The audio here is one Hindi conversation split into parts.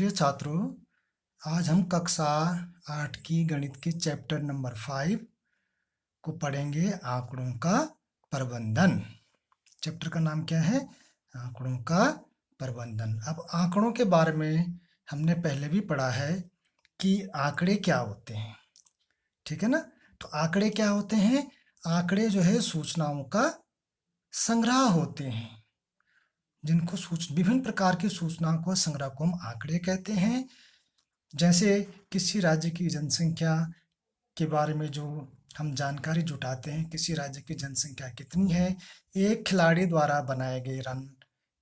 प्रिय छात्रों, आज हम कक्षा 8 की गणित के चैप्टर नंबर 5 को पढ़ेंगे। आंकड़ों का प्रबंधन। चैप्टर का नाम क्या है? आंकड़ों का प्रबंधन। अब आंकड़ों के बारे में हमने पहले भी पढ़ा है कि आंकड़े क्या होते हैं, ठीक है ना। तो आंकड़े क्या होते हैं? आंकड़े जो है सूचनाओं का संग्रह होते हैं, जिनको विभिन्न प्रकार की सूचनाओं को संग्रह को हम आंकड़े कहते हैं। जैसे किसी राज्य की जनसंख्या के बारे में जो हम जानकारी जुटाते हैं, किसी राज्य की जनसंख्या कितनी है, एक खिलाड़ी द्वारा बनाए गए रन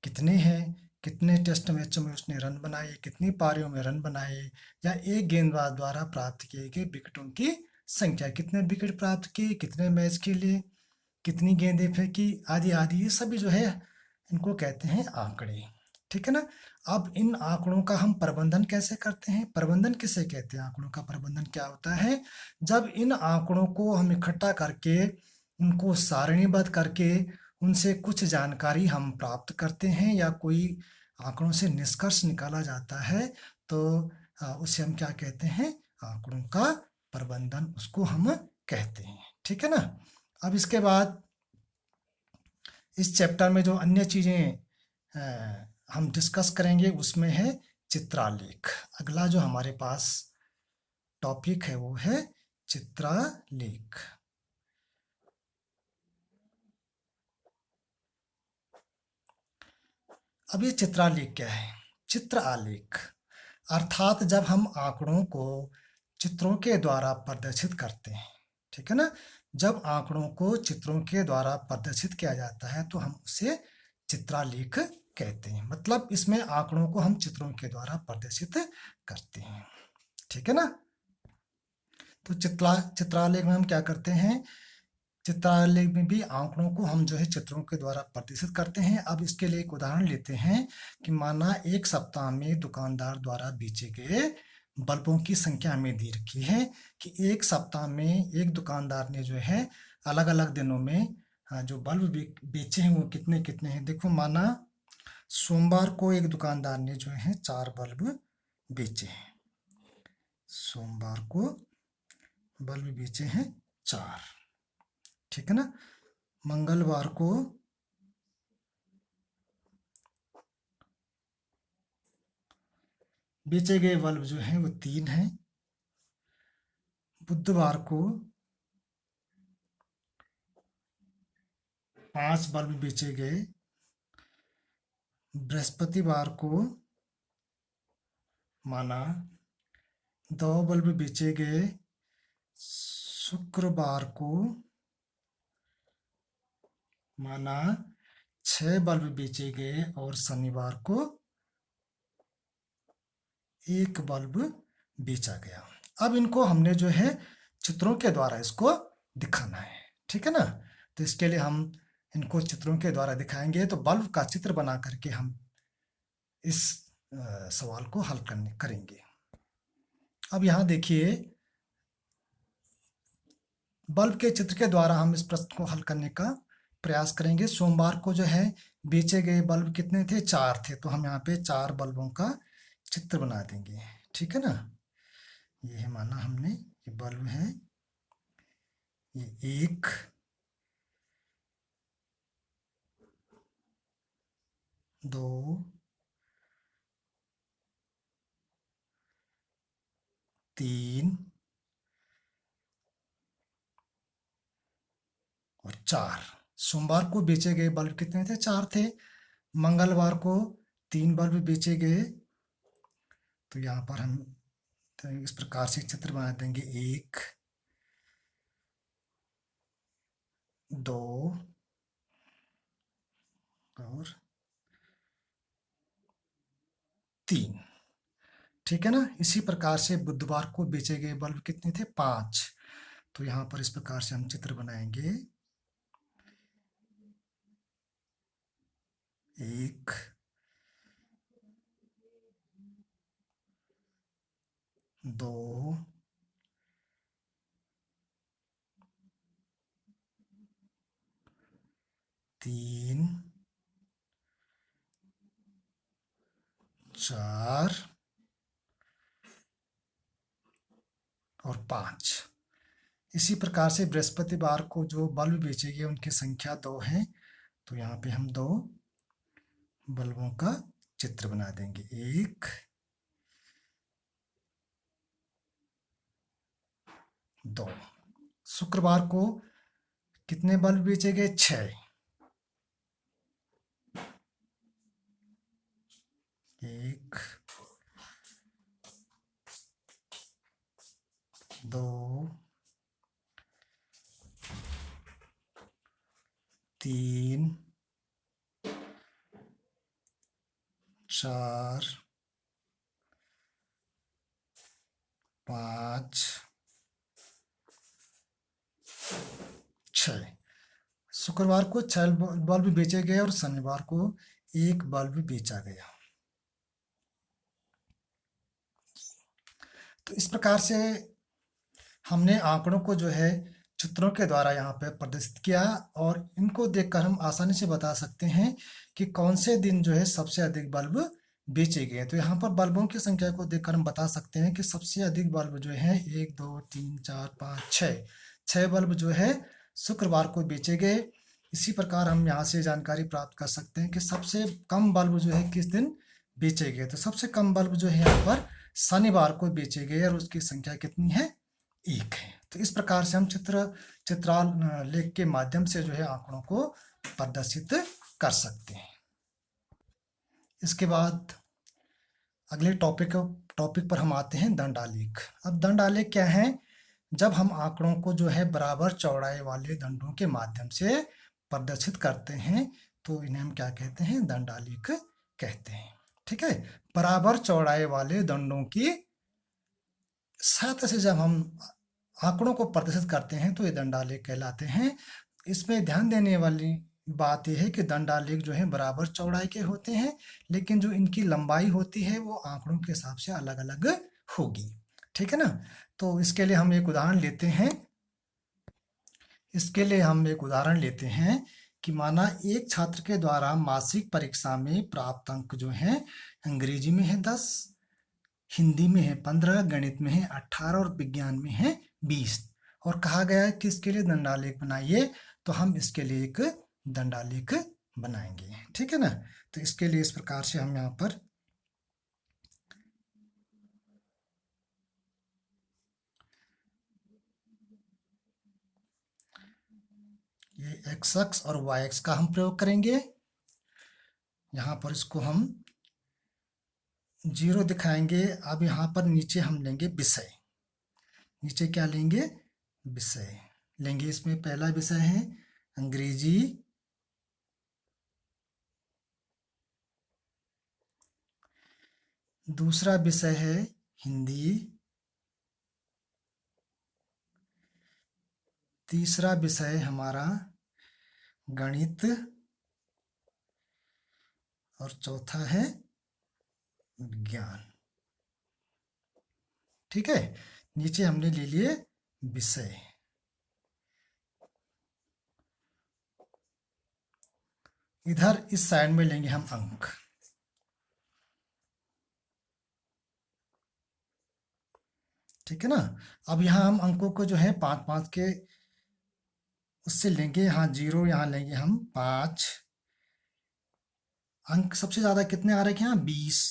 कितने हैं, कितने टेस्ट मैचों में उसने रन बनाए, कितनी पारियों में रन बनाए, या एक गेंदबाज द्वारा प्राप्त किए गए विकेटों की संख्या, कितने विकेट प्राप्त किए, कितने मैच के लिए, कितनी गेंदें फेंकी, आदि आदि, ये सभी जो है इनको कहते हैं आंकड़े, ठीक है ना। अब इन आंकड़ों का हम प्रबंधन कैसे करते हैं? प्रबंधन किसे कहते हैं? आंकड़ों का प्रबंधन क्या होता है? जब इन आंकड़ों को हम इकट्ठा करके उनको सारणीबद्ध करके उनसे कुछ जानकारी हम प्राप्त करते हैं, या कोई आंकड़ों से निष्कर्ष निकाला जाता है, तो उसे हम क्या कहते हैं? आंकड़ों का प्रबंधन उसको हम कहते हैं, ठीक है ना। अब इसके बाद इस चैप्टर में जो अन्य चीज़ें हम डिस्कस करेंगे उसमें है चित्रालेख। अगला जो हमारे पास टॉपिक है वो है चित्रालेख। अब ये चित्रालेख क्या है? चित्र आलेख अर्थात जब हम आंकड़ों को चित्रों के द्वारा प्रदर्शित करते हैं, ठीक है ना। जब आंकड़ों को चित्रों के द्वारा प्रदर्शित किया जाता है तो हम उसे चित्रालेख कहते हैं। मतलब इसमें आंकड़ों को हम चित्रों के द्वारा प्रदर्शित करते हैं, ठीक है ना। तो चित्रालेख में हम क्या करते हैं? चित्रालेख में भी आंकड़ों को हम जो है चित्रों के द्वारा प्रदर्शित करते हैं। अब इसके लिए एक उदाहरण लेते हैं कि माना एक सप्ताह में दुकानदार द्वारा बेचे गए बल्बों की संख्या हमें दे रखी है कि एक सप्ताह में एक दुकानदार ने जो है अलग अलग दिनों में जो बल्ब बेचे हैं वो कितने कितने हैं। देखो, माना सोमवार को एक दुकानदार ने जो है 4 बल्ब बेचे हैं। सोमवार को बल्ब बेचे हैं 4, ठीक है ना। मंगलवार को बेचे गए बल्ब जो हैं वो 3 हैं। बुधवार को 5 बल्ब बेचे गए। बृहस्पतिवार को माना 2 बल्ब बेचे गए। शुक्रवार को माना 6 बल्ब बेचे गए और शनिवार को 1 बल्ब बेचा गया। अब इनको हमने जो है चित्रों के द्वारा इसको दिखाना है, ठीक है ना। तो इसके लिए हम इनको चित्रों के द्वारा दिखाएंगे। तो बल्ब का चित्र बना करके हम इस सवाल को हल करेंगे। अब यहाँ देखिए, बल्ब के चित्र के द्वारा हम इस प्रश्न को हल करने का प्रयास करेंगे। सोमवार को जो है बेचे गए बल्ब कितने थे? 4 थे। तो हम यहाँ पे 4 बल्बों का चित्र बना देंगे, ठीक है ना। ये है, माना हमने ये बल्ब है, ये 1, 2, 3 और 4। सोमवार को बेचे गए बल्ब कितने थे? 4 थे। मंगलवार को 3 बल्ब बेचे गए। तो यहाँ पर हम तो इस प्रकार से चित्र बना देंगे, 1, 2 और 3, ठीक है ना। इसी प्रकार से बुधवार को बेचे गए बल्ब कितने थे? 5। तो यहाँ पर इस प्रकार से हम चित्र बनाएंगे, 1, 2, 3, 4 और 5। इसी प्रकार से बृहस्पतिवार को जो बल्ब बेचे गए उनकी संख्या 2 है, तो यहाँ पे हम 2 बल्बों का चित्र बना देंगे। 1, 2। शुक्रवार को कितने बल्ब बेचे गए? 6। 1, 2, 3, 4, 5, 6। शुक्रवार को 6 बल्ब बेचे गए और शनिवार को 1 बल्ब बेचा गया। तो इस प्रकार से हमने आंकड़ों को जो है चित्रों के द्वारा यहाँ पे प्रदर्शित किया, और इनको देखकर हम आसानी से बता सकते हैं कि कौन से दिन जो है सबसे अधिक बल्ब बेचे गए। तो यहाँ पर बल्बों की संख्या को देखकर हम बता सकते हैं कि सबसे अधिक बल्ब जो है 1, 2, 3, 4, 5, 6 बल्ब जो है शुक्रवार को बेचे गए। इसी प्रकार हम यहाँ से जानकारी प्राप्त कर सकते हैं कि सबसे कम बल्ब जो है किस दिन बेचे गए। तो सबसे कम बल्ब जो है यहाँ पर शनिवार को बेचे गए और उसकी संख्या कितनी है? 1 है। तो इस प्रकार से हम चित्रालेख के माध्यम से जो है आंकड़ों को प्रदर्शित कर सकते हैं। इसके बाद अगले टॉपिक पर हम आते हैं दंडालेख। अब दंडालेख क्या है? जब हम आंकड़ों को जो है बराबर चौड़ाई वाले दंडों के माध्यम से प्रदर्शित करते हैं तो इन्हें हम क्या कहते हैं? दंडालेख कहते हैं। ठीक है, बराबर चौड़ाई वाले दंडों की सहायता से जब हम आंकड़ों को प्रदर्शित करते हैं तो ये दंडालेख कहलाते हैं। इसमें ध्यान देने वाली बात यह है कि दंडालेख जो है बराबर चौड़ाई के होते हैं, लेकिन जो इनकी लंबाई होती है वो आंकड़ों के हिसाब से अलग अलग होगी। ठीक है ना? तो इसके लिए हम एक उदाहरण लेते हैं कि माना एक छात्र के द्वारा मासिक परीक्षा में प्राप्त अंक जो है अंग्रेजी में है 10, हिंदी में है 15, गणित में है 18 और विज्ञान में है 20, और कहा गया है कि इसके लिए दंडालेख बनाइए। तो हम इसके लिए एक दंडालेख बनाएंगे। ठीक है ना? तो इसके लिए इस प्रकार से हम यहाँ पर ये एक्स अक्ष और वाई अक्ष का हम प्रयोग करेंगे। यहाँ पर इसको हम 0 दिखाएंगे। अब यहाँ पर नीचे हम लेंगे विषय। नीचे क्या लेंगे? विषय लेंगे। इसमें पहला विषय है अंग्रेजी, दूसरा विषय है हिंदी, तीसरा विषय हमारा गणित, और चौथा है विज्ञान। ठीक है, नीचे हमने ले लिए विषय। इधर इस साइड में लेंगे हम अंक। ठीक है ना? अब यहाँ हम अंकों को जो है 5-5 के उससे लेंगे। यहाँ 0, यहाँ लेंगे हम 5 अंक। सबसे ज्यादा कितने आ रहे हैं? यहाँ 20।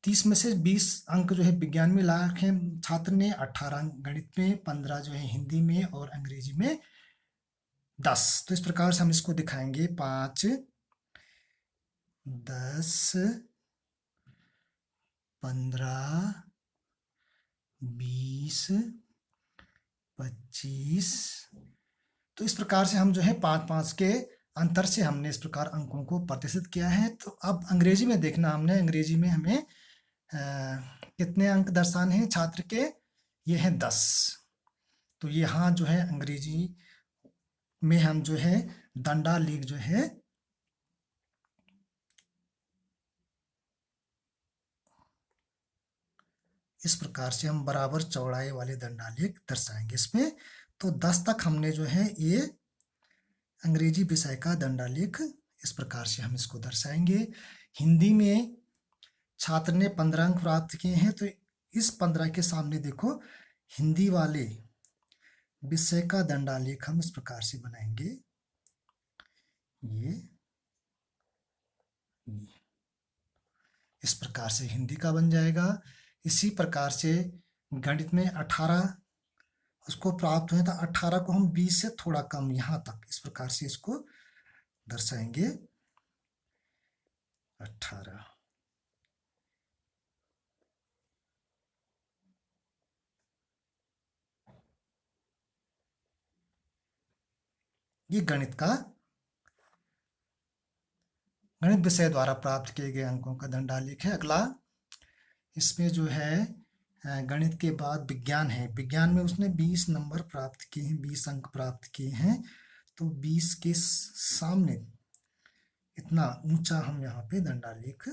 30 में से 20 अंक जो है विज्ञान में ला रखे छात्र ने, 18 अंक गणित में, 15 जो है हिंदी में और अंग्रेजी में 10। तो इस प्रकार से हम इसको दिखाएंगे 5, 10, 15, 20, 25। तो इस प्रकार से हम जो है 5-5 के अंतर से हमने इस प्रकार अंकों को प्रदर्शित किया है। तो अब अंग्रेजी में देखना हमने, अंग्रेजी में हमें कितने अंक दर्शाने हैं छात्र के? ये हैं 10। तो यहाँ जो है अंग्रेजी में हम जो है दंडालेख जो है इस प्रकार से हम बराबर चौड़ाई वाले दंडालेख दर्शाएंगे इसमें। तो 10 तक हमने जो है ये अंग्रेजी विषय का दंडालेख इस प्रकार से हम इसको दर्शाएंगे। हिंदी में छात्र ने 15 अंक प्राप्त किए हैं, तो इस 15 के सामने देखो हिंदी वाले विषय का दंडालेख हम इस प्रकार से बनाएंगे। ये इस प्रकार से हिंदी का बन जाएगा। इसी प्रकार से गणित में 18 उसको प्राप्त हुए, तो 18 को हम 20 से थोड़ा कम यहाँ तक इस प्रकार से इसको दर्शाएंगे। 18 ये गणित विषय द्वारा प्राप्त किए गए अंकों का दंडालेख है। अगला इसमें जो है गणित के बाद विज्ञान है। विज्ञान में उसने 20 नंबर प्राप्त किए हैं, 20 अंक प्राप्त किए हैं। तो 20 के सामने इतना ऊंचा हम यहाँ पे दंडालेख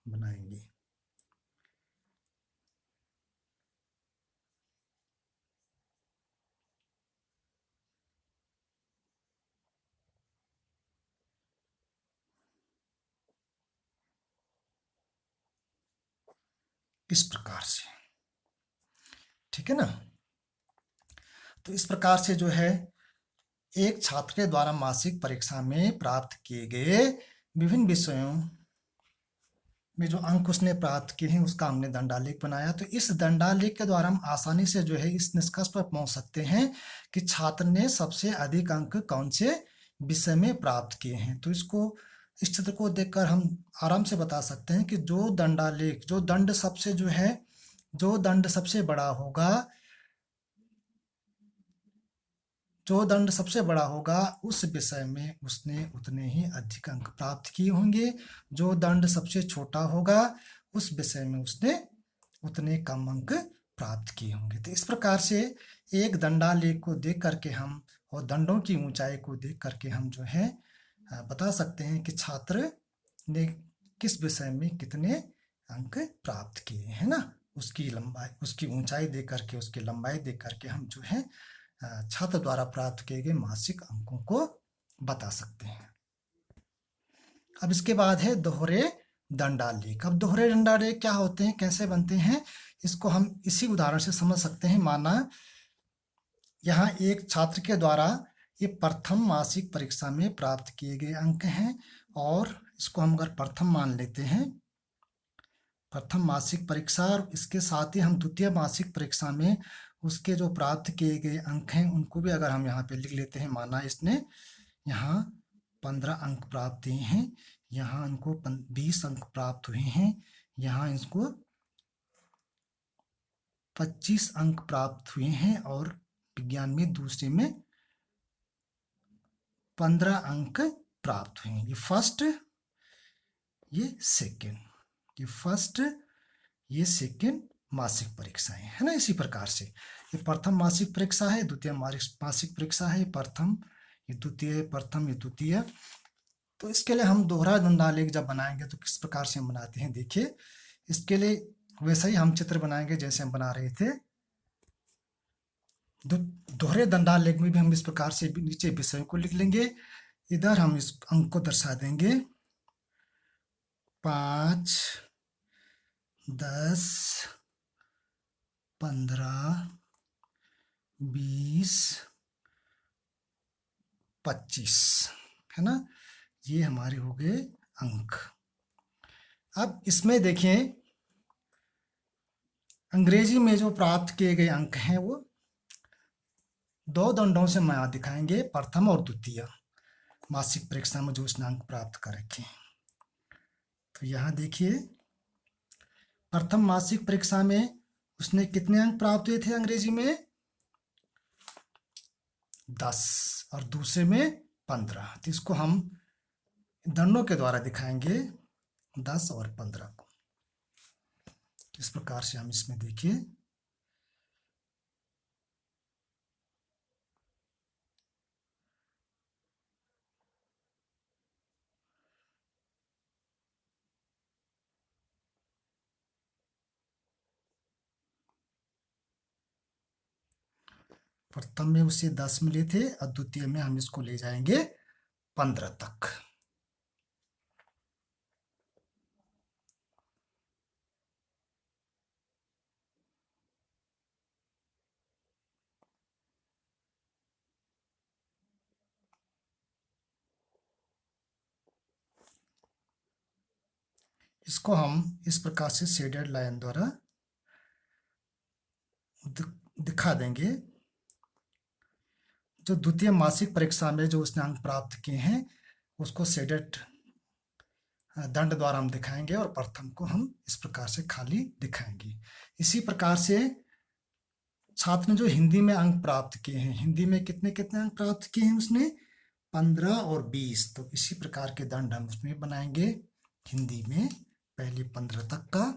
बनाएंगे। इस प्रकार से, ठीक है ना। तो इस प्रकार से जो है एक छात्र के द्वारा मासिक परीक्षा में प्राप्त किए गए विभिन्न विषयों में जो अंक उसने प्राप्त किए हैं उसका हमने दंडालेख बनाया। तो इस दंडालेख के द्वारा हम आसानी से जो है इस निष्कर्ष पर पहुंच सकते हैं कि छात्र ने सबसे अधिक अंक कौन से विषय में प्राप्त किए हैं। तो इस चित्र को देखकर हम आराम से बता सकते हैं कि जो दंड सबसे बड़ा होगा, उस विषय में उसने उतने ही अधिक अंक प्राप्त किए होंगे। जो दंड सबसे छोटा होगा उस विषय में उसने उतने कम अंक प्राप्त किए होंगे। तो इस प्रकार से एक दंडालेख को देख करके हम और दंडों की ऊंचाई को देख करके हम जो है बता सकते हैं कि छात्र ने किस विषय में कितने अंक प्राप्त किए हैं ना। उसकी लंबाई, उसकी ऊंचाई देख करके, उसकी लंबाई देख करके हम जो है छात्र द्वारा प्राप्त किए गए मासिक अंकों को बता सकते हैं। अब इसके बाद है दोहरे दंडालेख। अब दोहरे दंडालेख क्या होते हैं, कैसे बनते हैं, इसको हम इसी उदाहरण से समझ सकते हैं। माना यहाँ एक छात्र के द्वारा ये प्रथम मासिक परीक्षा में प्राप्त किए गए अंक हैं, और इसको हम अगर प्रथम मान लेते हैं, प्रथम मासिक परीक्षा, और इसके साथ ही हम द्वितीय मासिक परीक्षा में उसके जो प्राप्त किए गए अंक हैं उनको भी अगर हम यहाँ पे लिख लेते हैं। माना इसने यहाँ 15 अंक प्राप्त किए हैं, यहाँ इनको 20 अंक प्राप्त हुए हैं, यहाँ इसको 25 अंक प्राप्त हुए हैं, और विज्ञान में दूसरे में 15 अंक प्राप्त हुए हैं। ये फर्स्ट, ये सेकेंड, ये सेकेंड मासिक परीक्षाएं है ना। इसी प्रकार से ये प्रथम मासिक परीक्षा है, द्वितीय मासिक परीक्षा है, प्रथम, ये द्वितीय, प्रथम, ये द्वितीय। तो इसके लिए हम दोहरा दंडालेख जब बनाएंगे तो किस प्रकार से हम बनाते हैं, देखिए। इसके लिए वैसा ही हम चित्र बनाएंगे जैसे हम बना रहे थे। दोहरे दंडालेख में भी हम इस प्रकार से नीचे विषयों को लिख लेंगे, इधर हम इस अंक को दर्शा देंगे 5, 10, 15, 20, 25 है ना। ये हमारे हो गए अंक। अब इसमें देखें अंग्रेजी में जो प्राप्त किए गए अंक हैं वो 2 दंडों से मैं दिखाएंगे, प्रथम और द्वितीय मासिक परीक्षा में जो उसने अंक प्राप्त कर रखे हैं। तो यहाँ देखिए प्रथम मासिक परीक्षा में उसने कितने अंक प्राप्त हुए थे अंग्रेजी में, 10, और दूसरे में 15। तो इसको हम दंडों के द्वारा दिखाएंगे 10 और 15 को। इस प्रकार से हम इसमें देखिए प्रथम में उसे 10 मिले थे और द्वितीय में हम इसको ले जाएंगे 15 तक। इसको हम इस प्रकार से शेडेड लाइन द्वारा दिखा देंगे। जो द्वितीय मासिक परीक्षा में जो उसने अंक प्राप्त किए हैं उसको शेडेड दंड द्वारा हम दिखाएंगे और प्रथम को हम इस प्रकार से खाली दिखाएंगे। इसी प्रकार से छात्र ने जो हिंदी में अंक प्राप्त किए हैं, हिंदी में कितने कितने अंक प्राप्त किए हैं उसने, 15 और 20, तो इसी प्रकार के दंड हम उसमें बनाएंगे हिंदी में, पहले 15 तक का।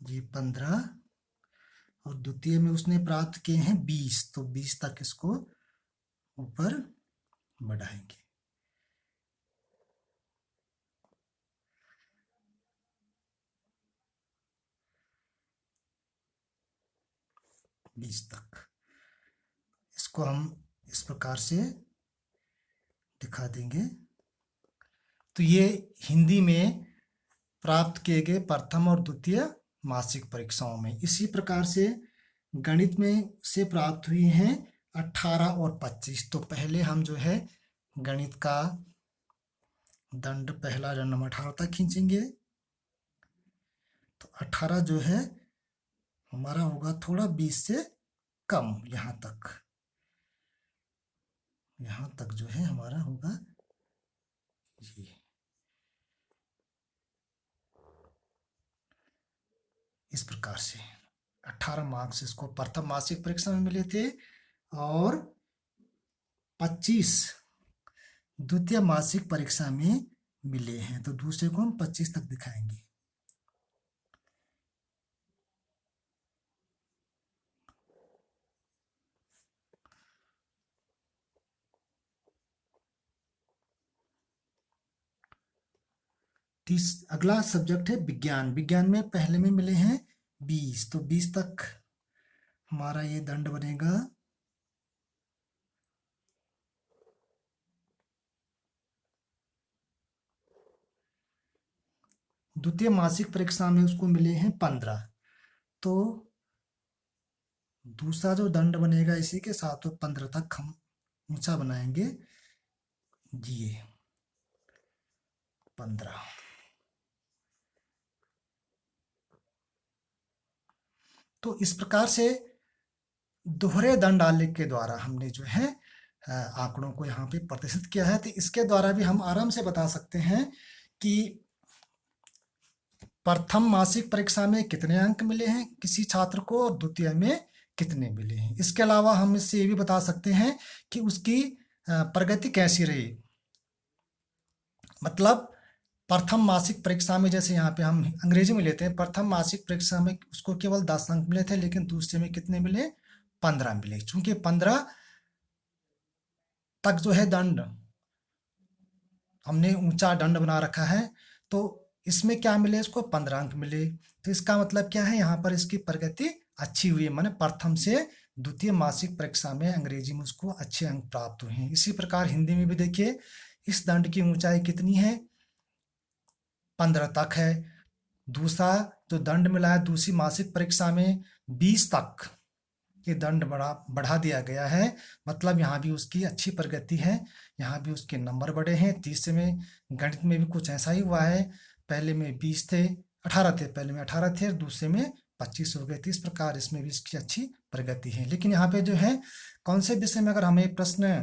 ये 15 और द्वितीय में उसने प्राप्त किए हैं 20, तो 20 तक इसको ऊपर बढ़ाएंगे। बीस तक इसको हम इस प्रकार से दिखा देंगे। तो ये हिंदी में प्राप्त किए गए प्रथम और द्वितीय मासिक परीक्षाओं में। इसी प्रकार से गणित में से प्राप्त हुई हैं 18 और 25। तो पहले हम जो है गणित का दंड, पहला दंड हम 18 तक खींचेंगे। तो 18 जो है हमारा होगा थोड़ा 20 से कम, यहाँ तक जो है हमारा होगा ये। इस प्रकार से 18 मार्क्स इसको प्रथम मासिक परीक्षा में मिले थे और 25 द्वितीय मासिक परीक्षा में मिले हैं। तो दूसरे को हम 25 तक दिखाएंगे। अगला सब्जेक्ट है विज्ञान। विज्ञान में पहले में मिले हैं 20, तो 20 तक हमारा ये दंड बनेगा। द्वितीय मासिक परीक्षा में उसको मिले हैं 15, तो दूसरा जो दंड बनेगा इसी के साथ 15 तक हम ऊंचा बनाएंगे। ये 15। तो इस प्रकार से दोहरे दंड आलेख के द्वारा हमने जो है आंकड़ों को यहाँ पे प्रदर्शित किया है। तो इसके द्वारा भी हम आराम से बता सकते हैं कि प्रथम मासिक परीक्षा में कितने अंक मिले हैं किसी छात्र को और द्वितीय में कितने मिले हैं। इसके अलावा हम इससे ये भी बता सकते हैं कि उसकी प्रगति कैसी रही। मतलब प्रथम मासिक परीक्षा में, जैसे यहाँ पे हम अंग्रेजी में लेते हैं, प्रथम मासिक परीक्षा में उसको केवल 10 अंक मिले थे, लेकिन दूसरे में कितने मिले, 15 मिले। चूंकि 15 तक जो है दंड हमने ऊंचा दंड बना रखा है, तो इसमें क्या मिले, इसको 15 अंक मिले। तो इसका मतलब क्या है, यहाँ पर इसकी प्रगति अच्छी हुई है, माने प्रथम से द्वितीय मासिक परीक्षा में अंग्रेजी में उसको अच्छे अंक प्राप्त हुए हैं। इसी प्रकार हिंदी में भी देखिए, इस दंड की ऊंचाई कितनी है, 15 तक है। दूसरा जो दंड मिला है दूसरी मासिक परीक्षा में 20 तक ये दंड बढ़ा दिया गया है। मतलब यहाँ भी उसकी अच्छी प्रगति है, यहाँ भी उसके नंबर बढ़े हैं। तीसरे में गणित में भी कुछ ऐसा ही हुआ है, पहले में 20 थे, 18 थे, पहले में 18 थे और दूसरे में 25 हो गए थे। इस प्रकार इसमें भी इसकी अच्छी प्रगति है। लेकिन यहाँ पे जो है कौन से विषय में अगर हमें प्रश्न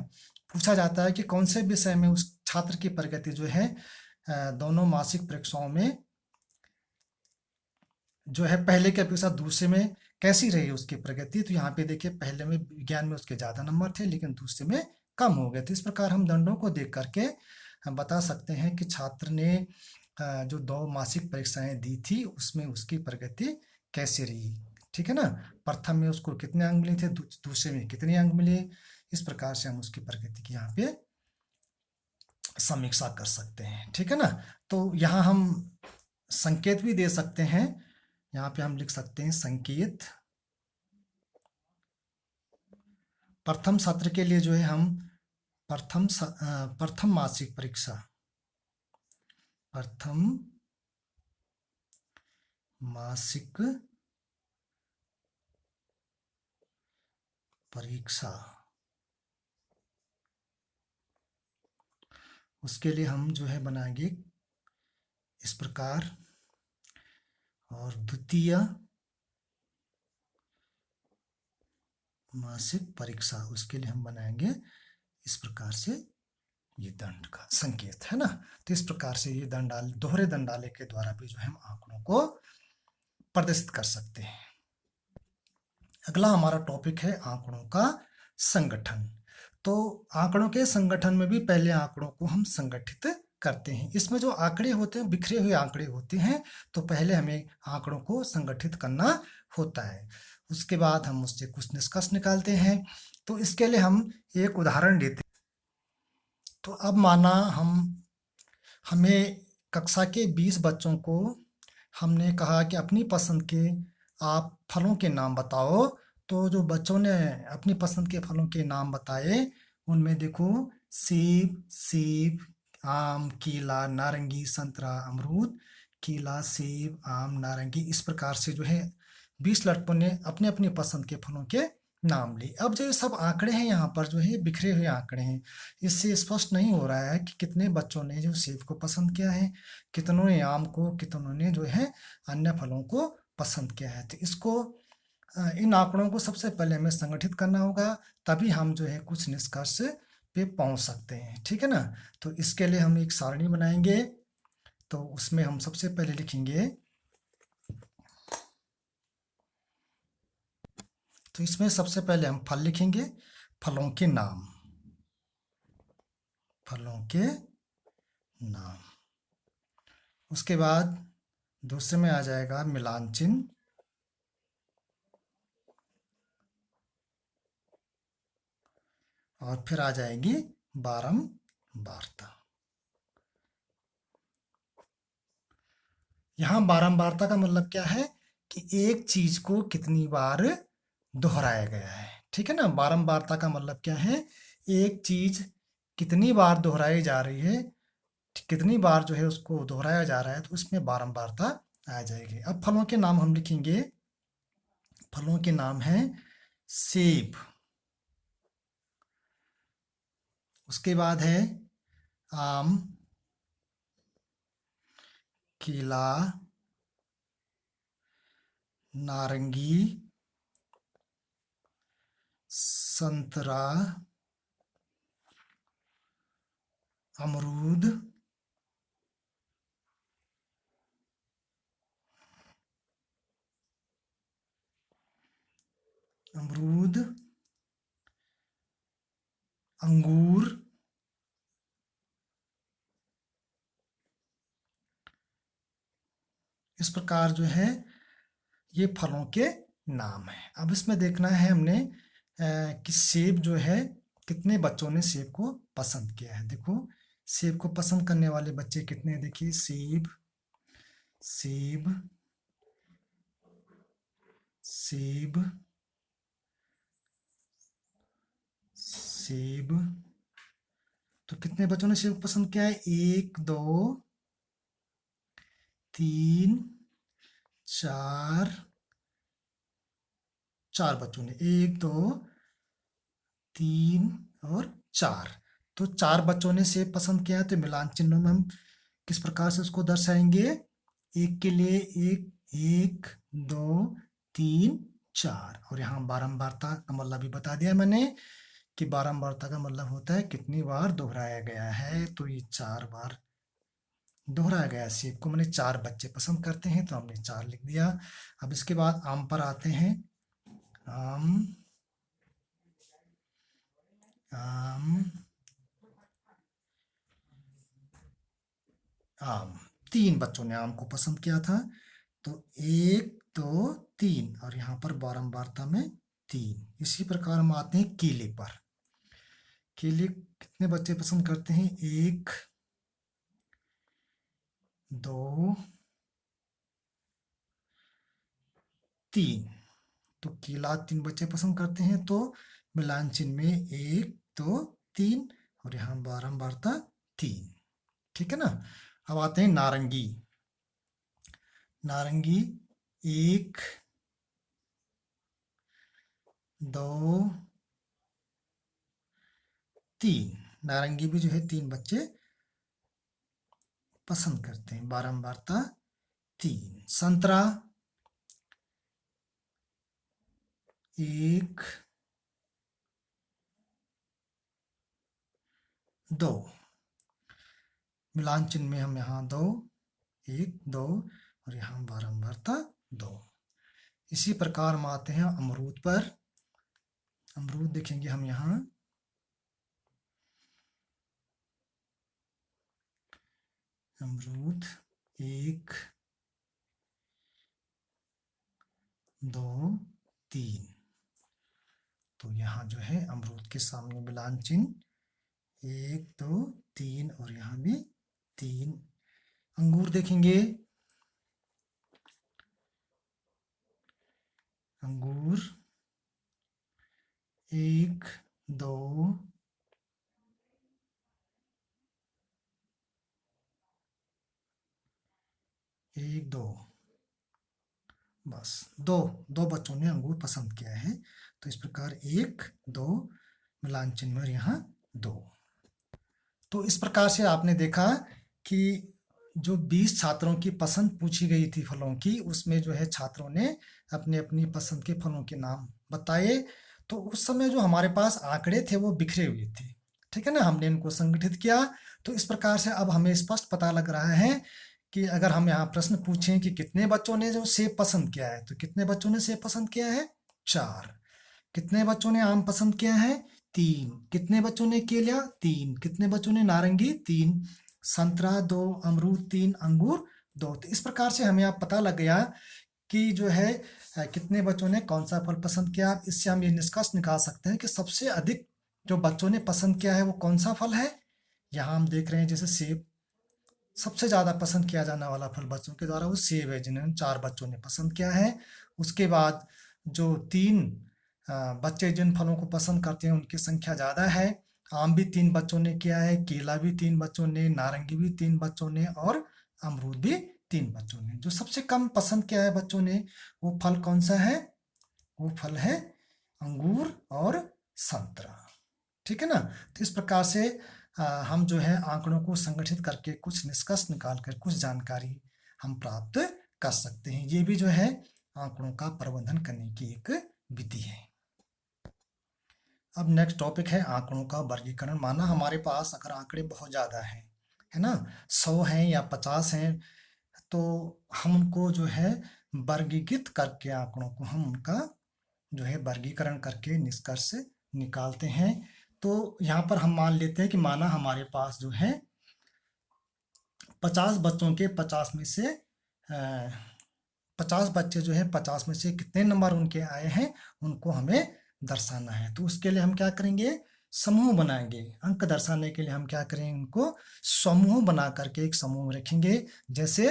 पूछा जाता है कि कौन से विषय में उस छात्र की प्रगति जो है दोनों मासिक परीक्षाओं में जो है पहले की अपेक्षा दूसरे में कैसी रही उसकी प्रगति, तो यहाँ पे देखिए पहले में विज्ञान में उसके ज़्यादा नंबर थे लेकिन दूसरे में कम हो गए थे। इस प्रकार हम दंडों को देख करके हम बता सकते हैं कि छात्र ने जो 2 मासिक परीक्षाएं दी थी उसमें उसकी प्रगति कैसी रही। ठीक है ना, प्रथम में उसको कितने अंक मिले थे, दूसरे में कितने अंक मिले। इस प्रकार से हम उसकी प्रगति की यहाँ पे समीक्षा कर सकते हैं। ठीक है ना, तो यहाँ हम संकेत भी दे सकते हैं। यहाँ पे हम लिख सकते हैं संकेत। प्रथम सत्र के लिए जो है हम प्रथम मासिक परीक्षा, प्रथम मासिक परीक्षा। उसके लिए हम जो है बनाएंगे इस प्रकार, और द्वितीय मासिक परीक्षा, उसके लिए हम बनाएंगे इस प्रकार से, ये दंड का संकेत है ना। तो इस प्रकार से ये दंडाल, दोहरे दंडाले के द्वारा भी जो है हम आंकड़ों को प्रदर्शित कर सकते हैं। अगला हमारा टॉपिक है आंकड़ों का संगठन। तो आंकड़ों के संगठन में भी पहले आंकड़ों को हम संगठित करते हैं। इसमें जो आंकड़े होते हैं, बिखरे हुए आंकड़े होते हैं, तो पहले हमें आंकड़ों को संगठित करना होता है। उसके बाद हम उससे कुछ निष्कर्ष निकालते हैं। तो इसके लिए हम एक उदाहरण लेते हैं। तो अब माना हमें कक्षा के 20 बच्चों को हमने कहा कि अपनी पसंद के आप फलों के नाम बताओ। तो जो बच्चों ने अपनी पसंद के फलों के नाम बताए, उनमें देखो सेब, आम, केला, नारंगी, संतरा, अमरूद, केला, सेब, आम, नारंगी, इस प्रकार से जो है 20 लड़कों ने अपने अपनी पसंद के फलों के नाम लिए। अब जो ये सब आंकड़े हैं यहाँ पर जो है बिखरे हुए आंकड़े हैं। इससे स्पष्ट नहीं हो रहा है कि कितने बच्चों ने जो सेब को पसंद किया है, कितनों ने आम को, कितनों ने जो है अन्य फलों को पसंद किया है। तो इसको इन आंकड़ों को सबसे पहले हमें संगठित करना होगा, तभी हम जो है कुछ निष्कर्ष पे पहुंच सकते हैं। ठीक है ना। तो इसके लिए हम एक सारणी बनाएंगे। तो उसमें हम सबसे पहले लिखेंगे, तो इसमें सबसे पहले हम फल लिखेंगे, फलों के नाम, फलों के नाम। उसके बाद दूसरे में आ जाएगा मिलान चिन्ह, और फिर आ जाएगी बारंबारता। यहाँ बारंबारता का मतलब क्या है कि एक चीज को कितनी बार दोहराया गया है। ठीक है ना। बारंबारता का मतलब क्या है, एक चीज कितनी बार दोहराई जा रही है, कितनी बार जो है उसको दोहराया जा रहा है, तो उसमें बारंबारता आ जाएगी। अब फलों के नाम हम लिखेंगे। फलों के नाम हैं सेब, उसके बाद है आम, केला, नारंगी, संतरा, अमरूद, अंगूर, इस प्रकार जो है ये फलों के नाम है। अब इसमें देखना है हमने कि सेब जो है, कितने बच्चों ने सेब को पसंद किया है। देखो सेब को पसंद करने वाले बच्चे कितने हैं, देखिए सेब, सेब, सेब, सेब। तो कितने बच्चों ने सेब पसंद किया है, 1 2 3 4, 4 बच्चों ने, 1 2 3 और 4। तो 4 बच्चों ने सेब पसंद किया है। तो मिलान चिन्हों में हम किस प्रकार से उसको दर्शाएंगे, एक के लिए 1, 1 2 3 4, और यहाँ बारंबारता का मतलब भी बता दिया मैंने कि बारंबारता का मतलब होता है कितनी बार दोहराया गया है। तो ये 4 बार दोहराया गया सेब को, मैंने 4 बच्चे पसंद करते हैं तो हमने 4 लिख दिया। अब इसके बाद आम पर आते हैं। आम, आम, आम, 3 बच्चों ने आम को पसंद किया था। तो 1 2 3, और यहाँ पर बारंबारता में 3। इसी प्रकार हम आते हैं केले पर। केले कितने बच्चे पसंद करते हैं, 1 2 3। तो केला 3 बच्चे पसंद करते हैं, तो मिलान चिन्ह में 1 2 3, और यहाँ बारंबारता 3। ठीक है ना। अब आते हैं नारंगी। नारंगी 1 2 3। नारंगी भी जो है 3 बच्चे पसंद करते हैं। बारंबारता 3। संतरा 1 2। मिलान चिन्ह में हम यहाँ 2 1 2 और यहाँ बारंबारता 2। इसी प्रकार हम आते हैं अमरूद पर। अमरूद देखेंगे हम यहाँ अमरूद 1 2 3। तो यहाँ जो है अमरूद के सामने मिलान चिन्ह 1 2 3 और यहाँ भी 3। अंगूर देखेंगे। अंगूर 1 2 1 2। बस दो बच्चों ने अंगूर पसंद किया है। तो इस प्रकार 1 2 मिलान चिन्ह और यहाँ 2। तो इस प्रकार से आपने देखा कि जो 20 छात्रों की पसंद पूछी गई थी फलों की, उसमें जो है छात्रों ने अपनी अपनी पसंद के फलों के नाम बताए। तो उस समय जो हमारे पास आंकड़े थे वो बिखरे हुए थे, ठीक है ना। हमने इनको संगठित किया। तो इस प्रकार से अब हमें स्पष्ट पता लग रहा है कि अगर हम यहाँ प्रश्न पूछें कि कितने बच्चों ने जो सेब पसंद किया है, तो कितने बच्चों ने सेब पसंद किया है? 4। कितने बच्चों ने आम पसंद किया है? 3। कितने बच्चों ने केला? 3। कितने बच्चों ने नारंगी? 3। संतरा 2, अमरूद 3, अंगूर 2। तो इस प्रकार से हमें अब पता लग गया कि जो है कितने बच्चों ने कौन सा फल पसंद किया। इससे हम ये निष्कर्ष निकाल सकते हैं कि सबसे अधिक जो बच्चों ने पसंद किया है वो कौन सा फल है। यहाँ हम देख रहे हैं जैसे सेब सबसे ज़्यादा पसंद किया जाने वाला फल बच्चों के द्वारा वो सेब है, जिन्हें 4 बच्चों ने पसंद किया है। उसके बाद जो 3 बच्चे जिन फलों को पसंद करते हैं उनकी संख्या ज़्यादा है। आम भी 3 बच्चों ने किया है, केला भी 3 बच्चों ने, नारंगी भी 3 बच्चों ने और अमरूद भी 3 बच्चों ने। जो सबसे कम पसंद किया है बच्चों ने वो फल कौन सा है? वो फल है अंगूर और संतरा, ठीक है ना। तो इस प्रकार से हम जो है आंकड़ों को संगठित करके कुछ निष्कर्ष निकाल कर कुछ जानकारी हम प्राप्त कर सकते हैं। ये भी जो है आंकड़ों का प्रबंधन करने की एक विधि है। अब नेक्स्ट टॉपिक है आंकड़ों का वर्गीकरण। माना हमारे पास अगर आंकड़े बहुत ज़्यादा हैं, है ना, 100 हैं या 50 हैं, तो हम उनको जो है वर्गीकृत करके आंकड़ों को हम उनका जो है वर्गीकरण करके निष्कर्ष निकालते हैं। तो यहाँ पर हम मान लेते हैं कि माना हमारे पास जो है 50 बच्चों के 50 में से 50 बच्चे जो है 50 में से कितने नंबर उनके आए हैं उनको हमें दर्शाना है। तो उसके लिए हम क्या करेंगे? समूह बनाएंगे। अंक दर्शाने के लिए हम क्या करेंगे? उनको समूह बना करके एक समूह रखेंगे। जैसे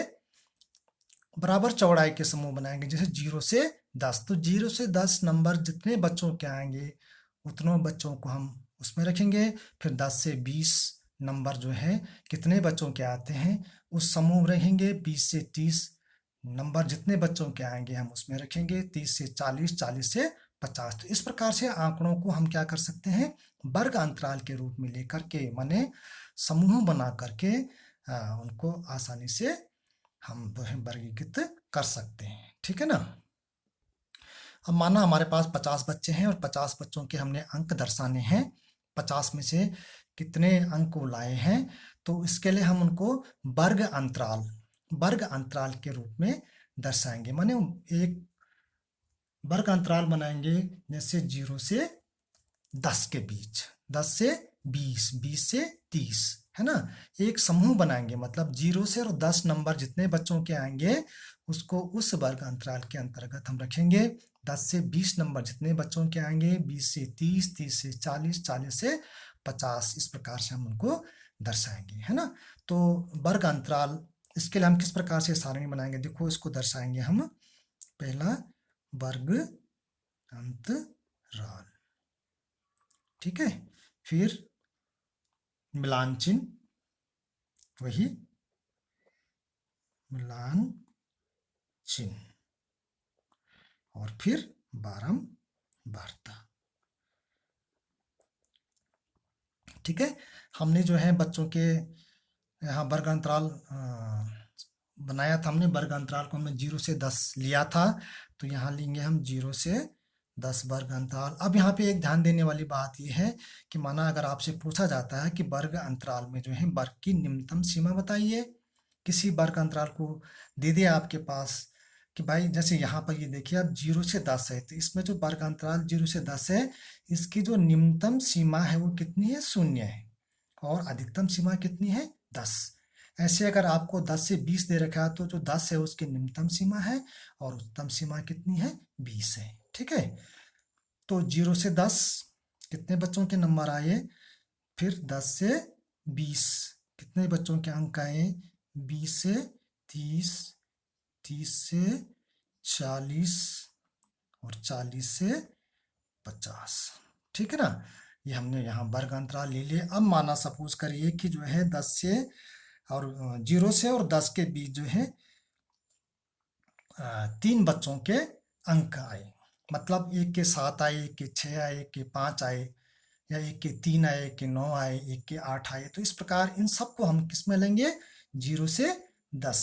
बराबर चौड़ाई के समूह बनाएंगे, जैसे 0 से 10। तो 0 से 10 नंबर जितने बच्चों के आएंगे उतनों बच्चों को हम उसमें रखेंगे। फिर 10 से 20 नंबर जो है कितने बच्चों के आते हैं उस समूह में रखेंगे। 20 से 30 नंबर जितने बच्चों के आएंगे हम उसमें रखेंगे। 30 से 40, 40 से 50। तो इस प्रकार से आंकड़ों को हम क्या कर सकते हैं? वर्ग अंतराल के रूप में लेकर के, माने समूह बना करके उनको आसानी से हम जो है वर्गीकृत कर सकते हैं, ठीक है ना। अब माना हमारे पास 50 बच्चे हैं और 50 बच्चों के हमने अंक दर्शाने हैं। 50 में से कितने अंक वो लाए हैं, तो इसके लिए हम उनको वर्ग अंतराल के रूप में दर्शाएंगे। माने एक वर्ग अंतराल बनाएंगे, जैसे 0 से 10 के बीच, 10 से 20, 20 से 30, है ना। एक समूह बनाएंगे, मतलब 0 से और 10 नंबर जितने बच्चों के आएंगे उसको उस वर्ग अंतराल के अंतर्गत हम रखेंगे। 10 से 20 नंबर जितने बच्चों के आएंगे, 20 से 30, 30 से 40, 40 से 50, इस प्रकार से हम उनको दर्शाएंगे, है ना। तो वर्ग अंतराल, इसके लिए हम किस प्रकार से सारणी बनाएंगे? देखो, इसको दर्शाएंगे हम। पहला वर्ग अंतराल, ठीक है। फिर मिलान चिन्ह, वही मिलान चिन्ह, और फिर बारंबारता। ठीक है, हमने जो है बच्चों के यहाँ वर्ग अंतराल बनाया था हमने। वर्ग अंतराल को हमने 0 से 10 लिया था, तो यहाँ लेंगे हम 0 से 10 वर्ग अंतराल। अब यहाँ पे एक ध्यान देने वाली बात यह है कि माना अगर आपसे पूछा जाता है कि वर्ग अंतराल में जो है वर्ग की निम्नतम सीमा बताइए, किसी वर्ग अंतराल को दे दिया आपके पास कि भाई जैसे यहाँ पर ये देखिए अब 0 से 10 है, तो इसमें जो वर्ग अंतराल 0 से 10 है, इसकी जो निम्नतम सीमा है वो कितनी है? 0 है, और अधिकतम सीमा कितनी है? 10। ऐसे अगर आपको 10 से 20 दे रखा है तो जो 10 है उसकी निम्नतम सीमा है और उच्चतम सीमा कितनी है? 20 है। ठीक है, तो 0 से 10 कितने बच्चों के नंबर आए? फिर 10 से 20 कितने बच्चों के अंक आए? 20 से 30, 30 से 40 और 40 से 50। ठीक है ना, ये हमने यहाँ वर्ग अंतराल ले लिए। अब माना सपोज करिए कि जो है 10 से और 0 से और 10 के बीच जो है 3 बच्चों के अंक आए, मतलब एक के 7 आए, एक के 6 आए, एक के 5 आए, या एक के 3 आए, एक के 9 आए, एक के 8 आए। तो इस प्रकार इन सबको हम किस में लेंगे? 0 से 10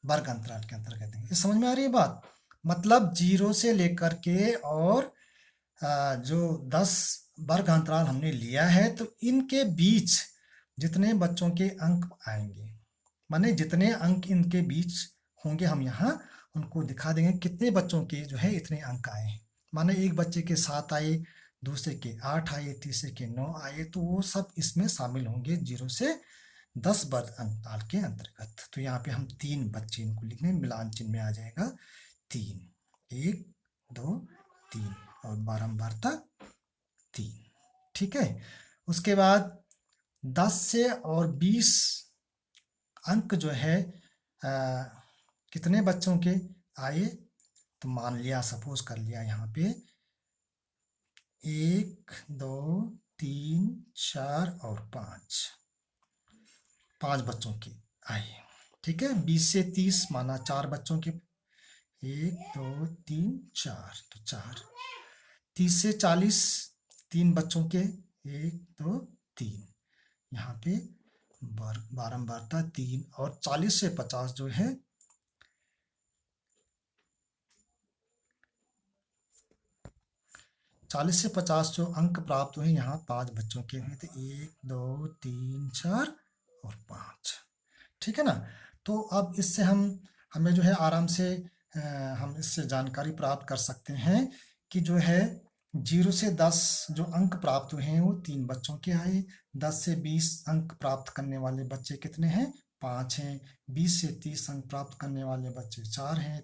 वर्ग अंतराल के अंतर्गत लेंगे। समझ में आ रही है बात? मतलब 0 से लेकर के और जो 10 वर्ग अंतराल हमने लिया है, तो इनके बीच जितने बच्चों के अंक आएंगे, माने जितने अंक इनके बीच होंगे, हम यहाँ उनको दिखा देंगे कितने बच्चों के जो है इतने अंक आए हैं। माने एक बच्चे के 7 आए, दूसरे के 8 आए, तीसरे के 9 आए, तो वो सब इसमें शामिल होंगे 0 से 10 वर्ग अंतराल के अंतर्गत। तो यहाँ पे हम 3 बच्चे इनको लिखने, मिलान चिन्ह में आ जाएगा 3, 1 2 3 और बारंबारता 3। ठीक है, उसके बाद 10 से और 20 अंक जो है कितने बच्चों के आए? तो मान लिया, सपोज कर लिया यहाँ पे 1 2 3 4 और 5 बच्चों के आए। ठीक है, 20 से 30 माना 4 बच्चों के, 1 2 3 4, तो 4। 30 से 40 3 बच्चों के, 1 2 3, यहाँ पे बारंबारता 3। और 40 से 50 जो है 40 से 50 जो अंक प्राप्त हुए यहाँ 5 बच्चों के हुए थे, 1 2 3 4 और 5। ठीक है ना, तो अब इससे हमें जो है आराम से हम इससे जानकारी प्राप्त कर सकते हैं कि जो है 0 से 10 जो अंक प्राप्त हुए हैं वो 3 बच्चों के आए। 10 से 20 अंक प्राप्त करने वाले बच्चे कितने हैं? 5 हैं। 20 से 30 अंक प्राप्त करने वाले बच्चे 4 हैं।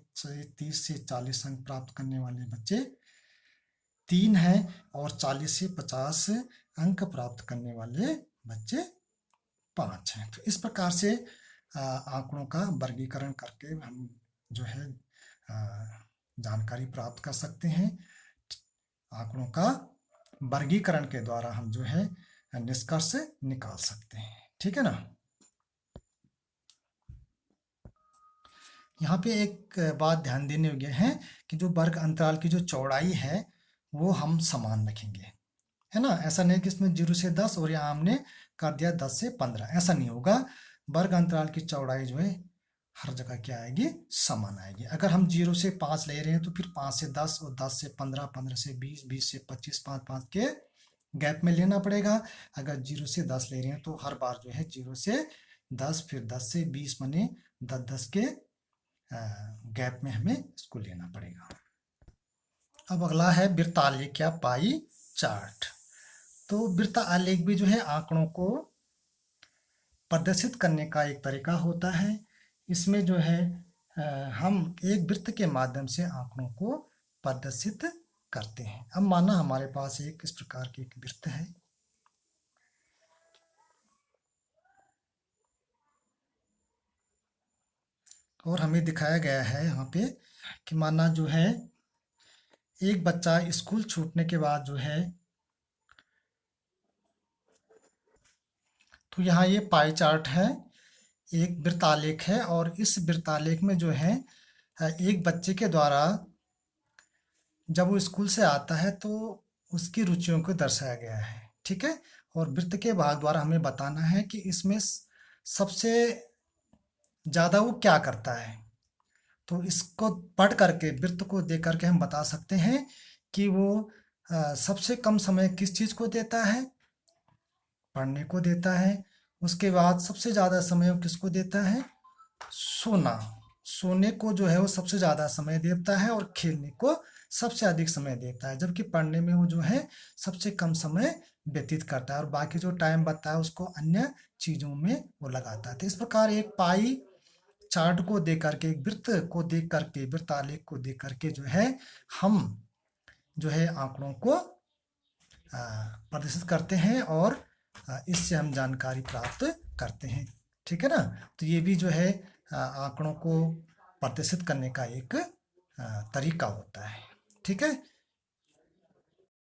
30 से 40 अंक प्राप्त करने वाले बच्चे 3 हैं। और 40 से 50 अंक प्राप्त करने वाले बच्चे 5 हैं। तो इस प्रकार से आंकड़ों का वर्गीकरण करके हम जो है जानकारी प्राप्त कर सकते हैं। आंकड़ों का वर्गीकरण के द्वारा हम जो है निष्कर्ष निकाल सकते हैं। ठीक है ना, यहाँ पे एक बात ध्यान देने योग्य है कि जो वर्ग अंतराल की जो चौड़ाई है वो हम समान रखेंगे, है ना। ऐसा नहीं कि इसमें 0 से 10 और यहाँ हमने कर दिया 10 से 15, ऐसा नहीं होगा। वर्ग अंतराल की चौड़ाई जो है हर जगह क्या आएगी? समान आएगी। अगर हम 0 से 5 ले रहे हैं तो फिर 5 से 10 और 10 से 15, 15 से 20, 20 से 25, 5 5 के गैप में लेना पड़ेगा। अगर 0 से 10 ले रहे हैं तो हर बार जो है 0 से 10 फिर 10 से 20 बने 10 10 के गैप में हमें इसको लेना पड़ेगा। अब अगला है वृत्तालेख या पाई चार्ट। तो वृत्त आलेख भी जो है आंकड़ों को प्रदर्शित करने का एक तरीका होता है। इसमें जो है हम एक वृत्त के माध्यम से आंकड़ों को प्रदर्शित करते हैं। अब माना हमारे पास एक इस प्रकार की एक वृत्त है, और हमें दिखाया गया है यहाँ पे कि माना जो है एक बच्चा स्कूल छूटने के बाद जो है, तो यहाँ ये पाई चार्ट है, एक वृत्तालेख है, और इस वृत्तालेख में जो है एक बच्चे के द्वारा जब वो स्कूल से आता है तो उसकी रुचियों को दर्शाया गया है, ठीक है। और वृत्त के भाग द्वारा हमें बताना है कि इसमें सबसे ज़्यादा वो क्या करता है। तो इसको पढ़ करके, वृत्त को देख करके हम बता सकते हैं कि वो सबसे कम समय किस चीज़ को देता है, पढ़ने को देता है। उसके बाद सबसे ज़्यादा समय वो किसको देता है, सोना, सोने को जो है वो सबसे ज़्यादा समय देता है, और खेलने को सबसे अधिक समय देता है, जबकि पढ़ने में वो जो है सबसे कम समय व्यतीत करता है, और बाकी जो टाइम बचता है उसको अन्य चीज़ों में वो लगाता है। तो इस प्रकार एक पाई चार्ट को देख करके, एक वृत्त को देख करके, वृत्त आलेख को देख करके जो है हम जो है आंकड़ों को प्रदर्शित करते हैं, और इससे हम जानकारी प्राप्त करते हैं, ठीक है ना। तो ये भी जो है आंकड़ों को प्रदर्शित करने का एक तरीका होता है, ठीक है।